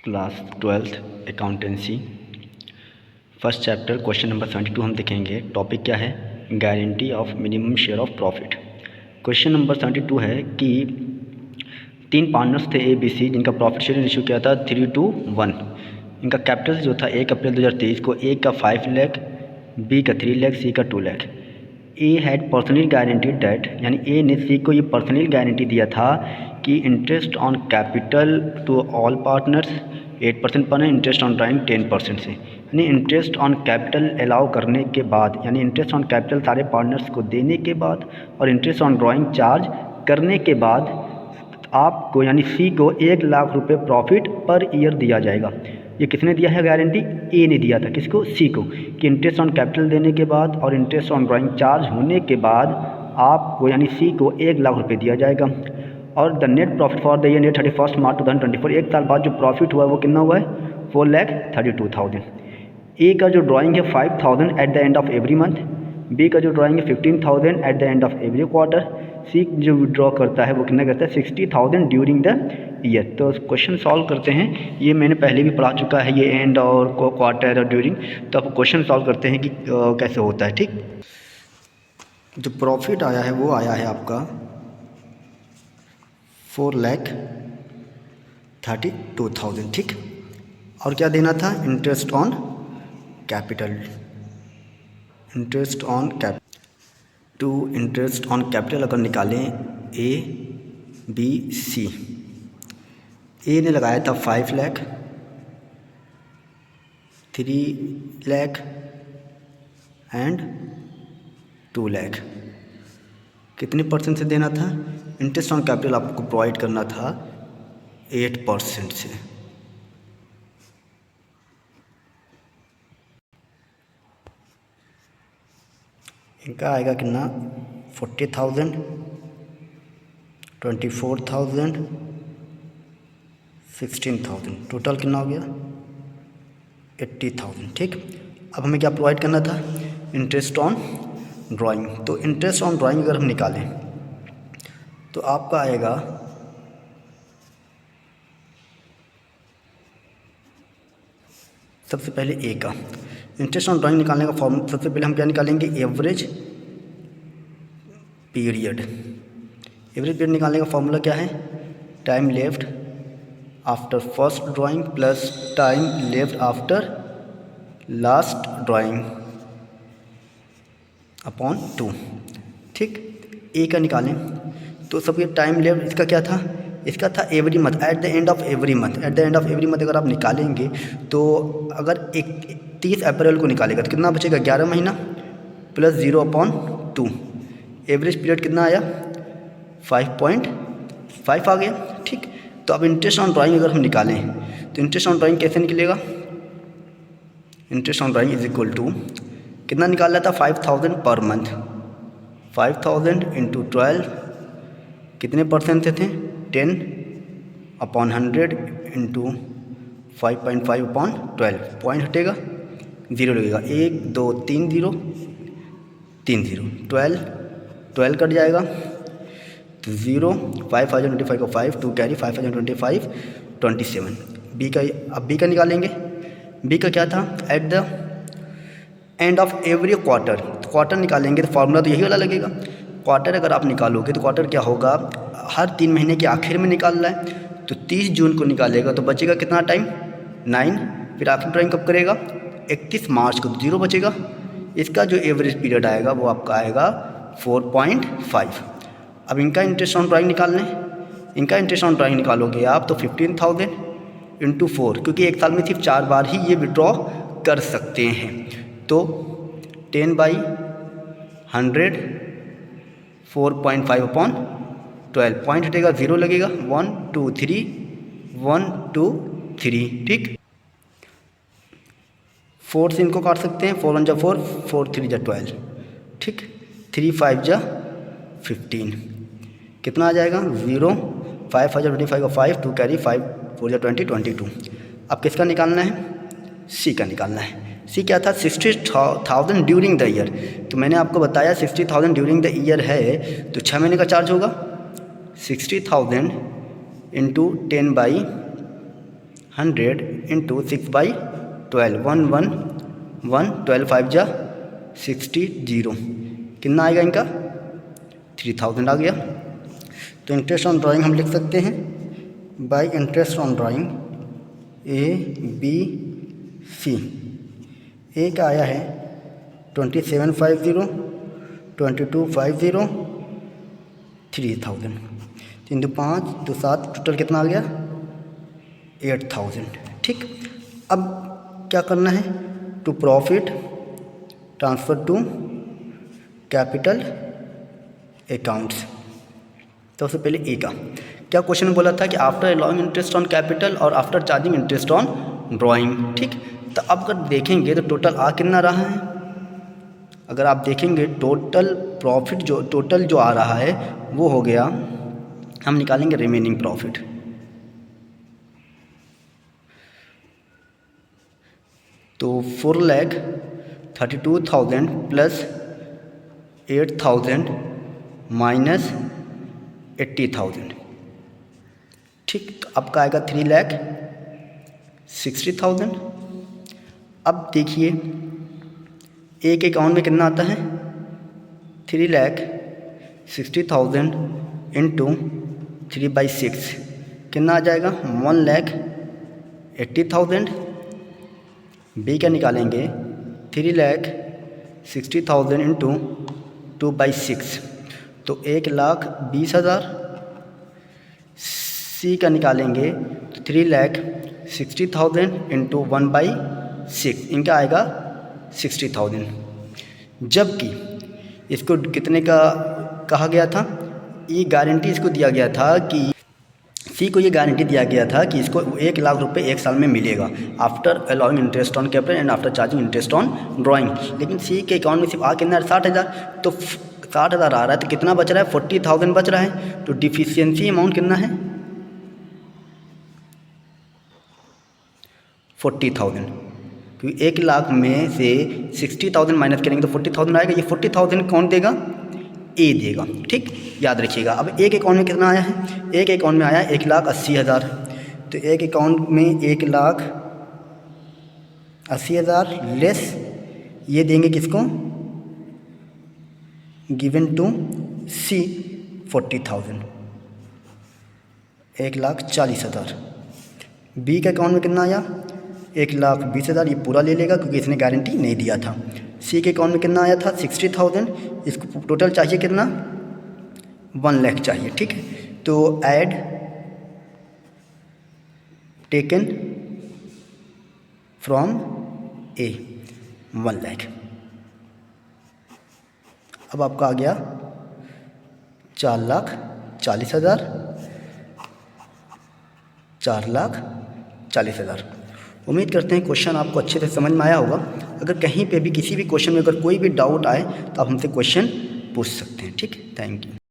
Class 12th accountancy first chapter question number 72 हम देखेंगे। Topic क्या है? Guarantee of minimum share of profit. Question number 72 है कि 3 पार्टनर्स थे ए बी सी, जिनका प्रॉफिट शेयरिंग रेशियो क्या था 3:1। इनका कैपिटल जो था 1 अप्रैल 2023 को ए का 5 लाख, बी का 3 लाख, सी का 2 लाख। ए हैड पर्सनली गारंटी डैट, यानी ए ने सी को ये पर्सनली गारंटी दिया था कि interest on capital to all partners 8% पर है, इंटरेस्ट ऑन ड्राइंग 10% से। यानी इंटरेस्ट ऑन कैपिटल अलाउ करने के बाद, यानी इंटरेस्ट ऑन कैपिटल सारे पार्टनर्स को देने के बाद और इंटरेस्ट ऑन ड्राइंग चार्ज करने के बाद आपको यानी सी को 1 लाख रुपये प्रॉफिट पर ईयर दिया जाएगा। ये किसने दिया है गारंटी? ए ने दिया था। किसको? सी को, कि इंटरेस्ट ऑन कैपिटल देने के बाद और इंटरेस्ट ऑन ड्राइंग चार्ज होने के बाद आपको यानी सी को 1 लाख रुपये दिया जाएगा। और the net profit for the year 31 मार्च 2024, एक साल बाद जो प्रॉफिट हुआ है वो कितना हुआ है? 4,32,000। ए का जो ड्राइंग है 5,000 at the end of every month, B का जो ड्राइंग है 15,000 at the end of every quarter, C जो विड्रॉ करता है वो कितना करता है 60,000 ड्यूरिंग द ईयर। तो क्वेश्चन सॉल्व करते हैं। ये मैंने पहले भी पढ़ा चुका है, ये एंड और क्वार्टर और ड्यूरिंग। तो अब क्वेश्चन सॉल्व करते हैं कि कैसे होता है। ठीक, जो प्रॉफिट आया है वो आया है आपका 4,32,000। ठीक, और क्या देना था? Interest on capital, interest on capital to interest on capital अगर निकालें ए बी सी, ए ने लगाया था 5 लाख, 3 लाख एंड 2 लाख। कितने परसेंट से देना था? इंटरेस्ट ऑन कैपिटल आपको प्रोवाइड करना था 8% से। इनका आएगा कितना? 40,000, 24,000, 16,000, टोटल कितना हो गया? 80,000। ठीक, अब हमें क्या प्रोवाइड करना था? Interest on drawing. तो इंटरेस्ट ऑन ड्राइंग अगर हम निकालें तो आपका आएगा सबसे पहले ए का इंटरेस्ट ऑन ड्राइंग निकालने का फॉर्मूला, सबसे पहले हम क्या निकालेंगे? Average period. एवरेज पीरियड निकालने का फॉर्मूला क्या है? Time left after first drawing plus time left after last drawing upon 2। ठीक, ए का निकालें तो सबके टाइम लेफ्ट इसका क्या था? इसका था every month, eight the end of every month. Eight the end of every month अगर आप निकालेंगे तो अगर 31 अप्रैल को निकालेगा तो कितना बचेगा? 11 महीना प्लस 0/2। एवरेज पीरियड कितना आया? 5.5 आ गया। ठीक, तो अब इंटरेस्ट ऑन ड्राइंग अगर हम निकालें तो इंटरेस्ट ऑन ड्राइंग कैसे निकलेगा? Interest on drawing is equal to कितना निकाला था? 5,000 पर मंथ। 5,000 इंटू 12 कितने परसेंट से थे? 10/100 इंटू 5.5/12। पॉइंट हटेगा, 0 लगेगा। 1 2 3 0 3 0, 12 कट जाएगा तो 0, 5,025 को 5 2 कैरी 5,025 27। बी का, अब बी का निकालेंगे। बी का क्या था? Eight the end of every quarter. तो क्वार्टर निकालेंगे तो फार्मूला तो यही वाला लगेगा। क्वार्टर अगर आप निकालोगे तो क्वार्टर क्या होगा? हर 3 महीने के आखिर में निकालना है। तो 30 जून को निकालेगा तो बचेगा कितना टाइम? 9। फिर आखिरी ड्राइंग कब करेगा? 31 मार्च को, तो 0 बचेगा। इसका जो एवरेज पीरियड आएगा वो आपका आएगा 4.5। अब इनका इंटरेस्ट ऑन ड्राइंग निकालना है। इनका इंटरेस्ट ऑन ड्राइंग निकालोगे आप तो 15,000 इंटू 4, क्योंकि एक साल में सिर्फ 4 बार ही ये विड्रॉ कर सकते हैं। तो 10/100 4.5/12। पॉइंट हटेगा, 0 लगेगा। 1 2 3 1 2 3। ठीक, 4 से इनको काट सकते हैं। 4 1 जा 4, 4 3 जा 12। ठीक, 3 5 जा 15, कितना आ जाएगा? 0। 5,025 का 5 2 कैरी 5 4 जा 20 22। अब किसका निकालना है? सी का निकालना है। सी क्या था? 60,000 ड्यूरिंग द ईयर। तो मैंने आपको बताया 60,000 ड्यूरिंग द ईयर है तो 6 महीने का चार्ज होगा। 60,000 इंटू 10/100 100 इंटू 6/12 1 12 5 जा 60 0 कितना आएगा इनका 3000 आ गया। तो इंटरेस्ट ऑन ड्राइंग हम लिख सकते हैं bye interest on drawing ABC। ए का आया है 2750 2250 3000 3 2 5 2 7 टोटल कितना आ गया 8000। ठीक, अब क्या करना है to profit transfer to capital accounts. तो सबसे पहले ए का क्या क्वेश्चन में बोला था कि after allowing interest on capital और after charging interest on drawing. ठीक, तो अब अगर देखेंगे तो टोटल आ कितना रहा है, अगर आप देखेंगे टोटल प्रॉफिट जो आ रहा है वो हो गया, हम निकालेंगे रिमेनिंग प्रॉफिट। तो 4,32,000 प्लस 8,000 माइनस 80,000। ठीक, आपका आएगा 3,60,000। अब देखिए एक अकाउंट में कितना आता है 3,60,000 इंटू 3/6 कितना आ जाएगा 1,80,000। बी का निकालेंगे 3,60,000 इंटू 2/6 तो 1,20,000। सी का निकालेंगे तो 3,60,000 इंटू 1/6 इनका आएगा 60,000। जबकि इसको कितने का कहा गया था, ये गारंटी इसको दिया गया था कि सी को ये गारंटी दिया गया था कि इसको 1,00,000 रुपये 1 साल में मिलेगा after allowing interest on capital and after charging interest on drawing. लेकिन सी के अकाउंट में सिर्फ आ कितना 60,000, तो 60,000 आ रहा है तो कितना बच रहा है 40,000 बच रहा है। तो डिफिशियंसी अमाउंट कितना है 40,000, क्योंकि 1,00,000 में से 60,000 माइनस करेंगे तो 40,000 आएगा। ये 40,000 कौन देगा ए देगा। ठीक, याद रखिएगा। अब एक अकाउंट में कितना आया है, एक अकाउंट में आया 1,80,000। तो एक अकाउंट में 1,80,000 लेस ये देंगे किसको गिवन टू सी 40,000 1,40,000। बी के अकाउंट में कितना आया 1,20,000, ये पूरा ले लेगा क्योंकि इसने गारंटी नहीं दिया था। सी के अकाउंट में कितना आया था 60,000, इसको टोटल चाहिए कितना 1,00,000 चाहिए। ठीक है, तो ऐड टेकन फ्रॉम ए 1,00,000। अब आपका आ गया 4,40,000 4,40,000। उम्मीद करते हैं क्वेश्चन आपको अच्छे से समझ में आया होगा। अगर कहीं पे भी किसी भी क्वेश्चन में अगर कोई भी डाउट आए तो आप हमसे क्वेश्चन पूछ सकते हैं। ठीक, थैंक यू।